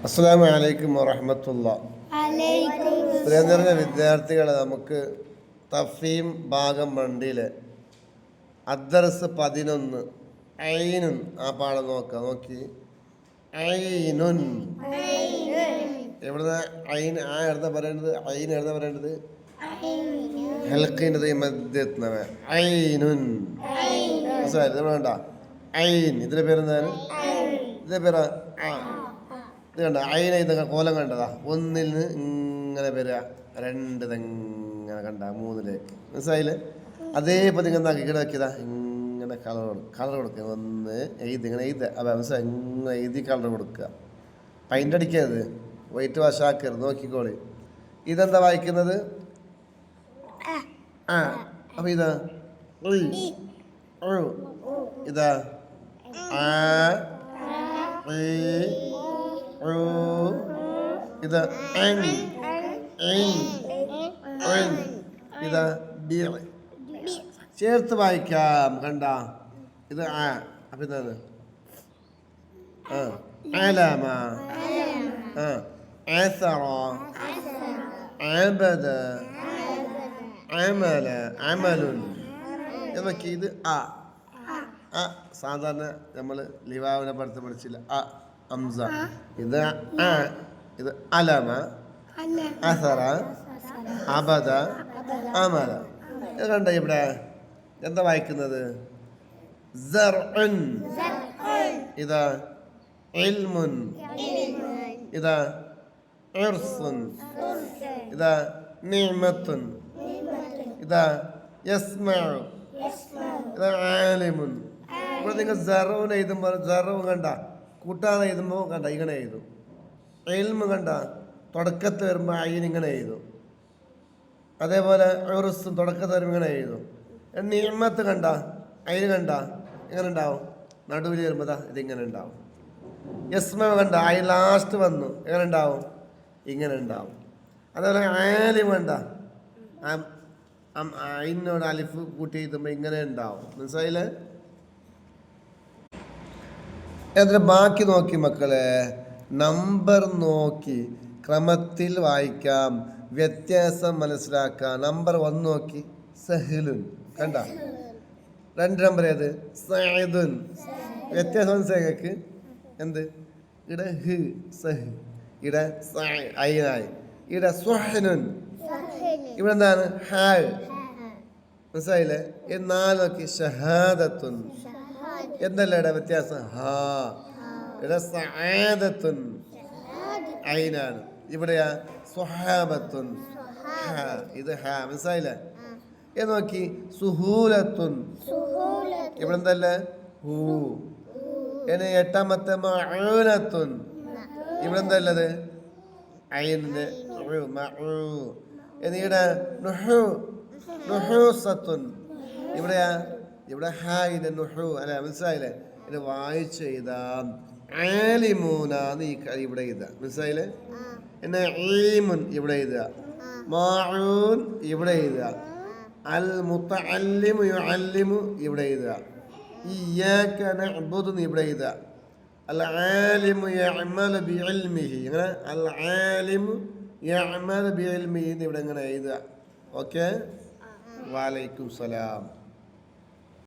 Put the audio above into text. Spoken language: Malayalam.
അസ്സലാമു അലൈക്കും വറഹ്മത്തുള്ളാഹി. പ്രിയം നിറഞ്ഞ വിദ്യാർത്ഥികളെ, നമുക്ക് തഫീം ഭാഗം 2 അദ്ദർസ് 11 ഐനുൻ ആ പാഠം നോക്കി. ഐനുൻ എവിടുന്ന ഐൻ ആ എഴുതാ പറയേണ്ടത്? ഐൻ എഴുതാ പറയേണ്ടത് ഹൽക്കിൻ്റെ മധ്യത്തിനാണ്. ഐനുൻ മനസ്സിലായി? വേണ്ട ഐൻ ഇതിൻ്റെ പേരെന്താണ്? ഇതിൻ്റെ പേരാ ഇത് കണ്ട അയിന ഇതൊക്കെ കോലം കണ്ടതാ. 1 നിന്ന് ഇങ്ങനെ വരിക, 2 ഇങ്ങനെ കണ്ട, 3ലേക്ക് മനസ്സിലായില്ലേ? അതേപോലെ നിങ്ങൾ എന്താക്കി ഇവിടെ വെക്കിയതാ, ഇങ്ങനെ കളർ കൊടുക്കുക. 1 എഴുതി ഇങ്ങനെ എഴുതുക. അപ്പം മനസ്സിലായി? ഇങ്ങനെ എഴുതി കളർ കൊടുക്കുക. പെയിൻ്റ് അടിക്കരുത്, വൈറ്റ് വാഷ് ആക്കരുത്. നോക്കിക്കോളി. ഇതെന്താ വായിക്കുന്നത്? അപ്പം ഇതാ ഇതാ ഇത് ഇതാ ചേർത്ത് വായിക്കാം. കണ്ട ഇത് അപ്പൊ ഇതാണ് അലമ, അസറ, അബദ, അമല, അമലുൻ. എന്നൊക്കെ ഇത് സാധാരണ നമ്മൾ ലിവാവിനെ പഠിച്ചില്ല. അംസ. ഇത് ഇത് അലമ, അസറ, അബദ, അമല. ഇത് കണ്ട ഇവിടെ എന്താ വായിക്കുന്നത്? സർഉൻ. ഇതാ ഇൽമുൻ. ഇതാ ഇർസുൻ. ഇതാ നിഅമത്തുൻ. ഇതാ യസ്മഉ. ഇതാ ആലിമുൻ. ഇവിടെ നിങ്ങൾ സറൂൻ എഴുതുമ്പോൾ സറവ് കണ്ട കൂട്ടാതെ എഴുതുമ്പോൾ കണ്ട ഇങ്ങനെ എഴുതും. ഇൽമ് കണ്ട തുടക്കത്ത് വരുമ്പോൾ അയിൻ ഇങ്ങനെ എഴുതും. അതേപോലെ ഉറുസും തുടക്കത്ത് വരുമ്പോൾ ഇങ്ങനെ എഴുതും. നിഅമത്ത് കണ്ട അയിന് കണ്ട ഇങ്ങനെ ഉണ്ടാവും. നടുവിൽ വരുമ്പോൾ ഇതിങ്ങനെ ഉണ്ടാവും. യസ്മ കണ്ട അയിൻ ലാസ്റ്റ് വന്നു എങ്ങനെ ഉണ്ടാവും? ഇങ്ങനെ ഉണ്ടാവും. അതേപോലെ ആലിം കണ്ട അയിനോട് അലിഫ് കൂട്ടി എഴുതുമ്പോൾ ഇങ്ങനെ ഉണ്ടാവും. മനസ്സിലായില്ലേ? എന്നിട്ട് ബാക്കി നോക്കി മക്കളെ, നമ്പർ നോക്കി ക്രമത്തിൽ വായിക്കാം, വ്യത്യാസം മനസ്സിലാക്കാം. നമ്പർ 1 നോക്കി, സഹലുൻ. കണ്ട 2 നമ്പർ ഏത്? സഅദുൻ. വ്യത്യാസം മനസ്സിലാക്കി. എന്ത്? ഇവിടെ ഹ് സഹ്, ഇവിടെ ഐനായി, ഇവിടെ സുഹ്നുൻ, ഇവിടെ എന്താണ്? ഹായ്. മനസ്സിലായില്ലേ? 4 നോക്കി, ഷഹാദത്തുൻ. എന്തല്ല ഇവിടെ വ്യത്യാസം? ഹാ. ഇവിടെ സഅദത്തുൻ ഐനാണ്. ഇവിടെയാ സുഹാബത്തുൻ. ഇത് ഹാ. മനസ്സിലായില്ലേ? എന്ന് നോക്കി, സുഹൂലത്തുൻ. ഇവിടെ എന്തല്ലേ? ഹൂ. ഇനി 8ാമത്തെ മഊനത്തുൻ. ഇവിടെ എന്തല്ലത്? ഐനിന്റെ ഇവിടെ നുഹു, നുഹൂസത്തുൻ. ഇവിടെയാ? ഇവിടെ ഹായിന്റെ നുഹു അല്ലെ? മനസ്സിലായില്ലേ? ഇത് വായിച്ച് എഴുതാം. ആലിമൂനാന്ന് ഇവിടെ എഴുതുക. മനസ്സിലായില്ലേ? പിന്നെ ഈമുൻ ഇവിടെ എഴുതുക. മാഊൻ ഇവിടെ എഴുതുക. അൽ മുതഅല്ലിമു യുഅല്ലിമു ഇവിടെ എഴുതുക. ഇയ്യാക നഅ്ബുദു ഇവിടെ എഴുതുക. അൽ ആലിമു യഅമലു ബിഇൽമിഹി. അങ്ങനെ അൽ ആലിമു യഅമലു ബിഇൽമിഹി ഇവിടെ ഇങ്ങനെ എഴുതുക. ഓക്കെ. വലൈക്കും സലാം.